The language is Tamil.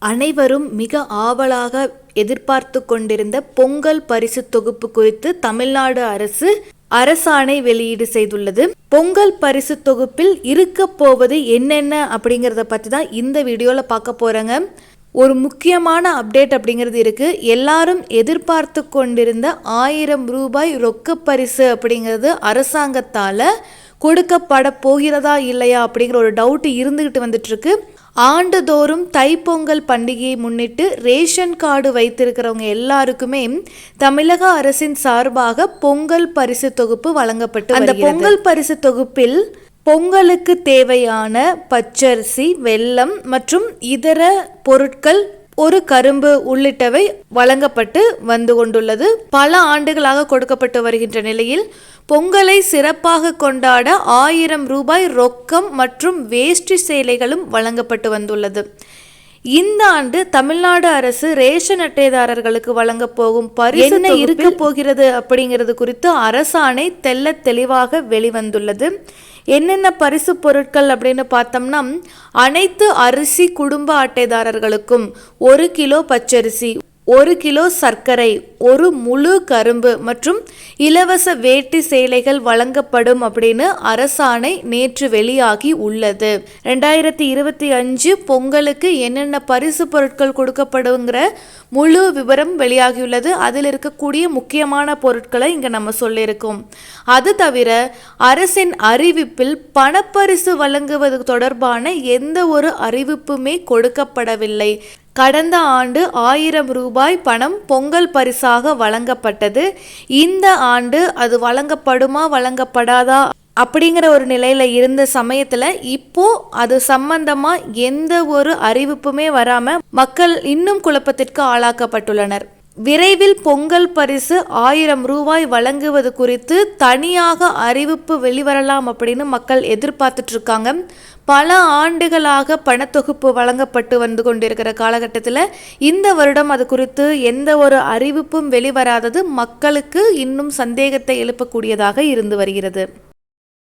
அனைவரும் மிக ஆவலாக எதிர்பார்த்து கொண்டிருந்த பொங்கல் பரிசு தொகுப்பு குறித்து தமிழ்நாடு அரசு அரசாணை வெளியீடு செய்துள்ளது. பொங்கல் பரிசு தொகுப்பில் இருக்க போவது என்னென்ன அப்படிங்கறத பத்தி தான் இந்த வீடியோல பார்க்க போறேங்க. ஒரு முக்கியமான அப்டேட் அப்படிங்கிறது இருக்கு. எல்லாரும் எதிர்பார்த்து கொண்டிருந்த 1000 ரூபாய் ரொக்க பரிசு அப்படிங்கிறது அரசாங்கத்தால கொடுக்கப்பட போகிறதா இல்லையா அப்படிங்கிற ஒரு டவுட் இருந்துகிட்டு வந்துட்டு இருக்கு. ஆண்டுதோறும் தைப்பொங்கல் பண்டிகையை முன்னிட்டு ரேஷன் கார்டு வைத்திருக்கிறவங்க எல்லாருக்குமே தமிழக அரசின் சார்பாக பொங்கல் பரிசு தொகுப்பு வழங்கப்பட்டு அந்த பொங்கல் பரிசு தொகுப்பில் பொங்கலுக்கு தேவையான பச்சரிசி, வெல்லம் மற்றும் இதர பொருட்கள், ஒரு கரும்பு உள்ளிட்டவை வழங்கப்பட்டு வந்து கொண்டுள்ளது. பல ஆண்டுகளாக கொடுக்கப்பட்டு வருகின்ற நிலையில் பொங்கலை சிறப்பாக கொண்டாட 1000 ரூபாய் ரொக்கம் மற்றும் வேஷ்டி சேலைகளும் வழங்கப்பட்டு வந்துள்ளது. இந்த ஆண்டு தமிழ்நாடு அரசு ரேஷன் அட்டைதாரர்களுக்கு வழங்க போகும் பரிசு என்ன இருக்க போகிறது அப்படிங்கிறது குறித்து அரசாணை தெள்ள தெளிவாக வெளிவந்துள்ளது. என்னென்ன பரிசு பொருட்கள் அப்படின்னு பார்த்தோம்னா, அனைத்து அரிசி குடும்ப அட்டைதாரர்களுக்கும் 1 கிலோ பச்சரிசி, 1 கிலோ சர்க்கரை, 1 முழு கரும்பு மற்றும் இலவச வேட்டி சேலைகள் வழங்கப்படும் அப்படின்னு அரசாணை நேற்று வெளியாகி உள்ளது. 2025 பொங்கலுக்கு என்னென்ன பரிசு பொருட்கள் கொடுக்கப்படுங்கிற முழு விவரம் வெளியாகியுள்ளது. அதில் இருக்கக்கூடிய முக்கியமான பொருட்களை இங்க நம்ம சொல்லியிருக்கோம். அது தவிர அரசின் அறிவிப்பில் பணப்பரிசு வழங்குவது தொடர்பான எந்த ஒரு அறிவிப்புமே கொடுக்கப்படவில்லை. கடந்த ஆண்டு 1000 ரூபாய் பணம் பொங்கல் பரிசாக வழங்கப்பட்டது. இந்த ஆண்டு அது வழங்கப்படுமா வழங்கப்படாதா அப்படிங்கிற ஒரு நிலையில இருந்த சமயத்துல இப்போ அது சம்பந்தமா எந்த ஒரு அறிவிப்புமே வராம மக்கள் இன்னும் குழப்பத்திற்கு ஆளாக்கப்பட்டுள்ளனர். விரைவில் பொங்கல் பரிசு 1000 ரூபாய் வழங்குவது குறித்து தனியாக அறிவிப்பு வெளிவரலாம் அப்படின்னு மக்கள் எதிர்பார்த்துட்டு இருக்காங்க. பல ஆண்டுகளாக பணத்தொகுப்பு வழங்கப்பட்டு வந்து கொண்டிருக்கிற காலகட்டத்தில் இந்த வருடம் அது குறித்து எந்த ஒரு அறிவிப்பும் வெளிவராதது மக்களுக்கு இன்னும் சந்தேகத்தை எழுப்பக்கூடியதாக இருந்து வருகிறது.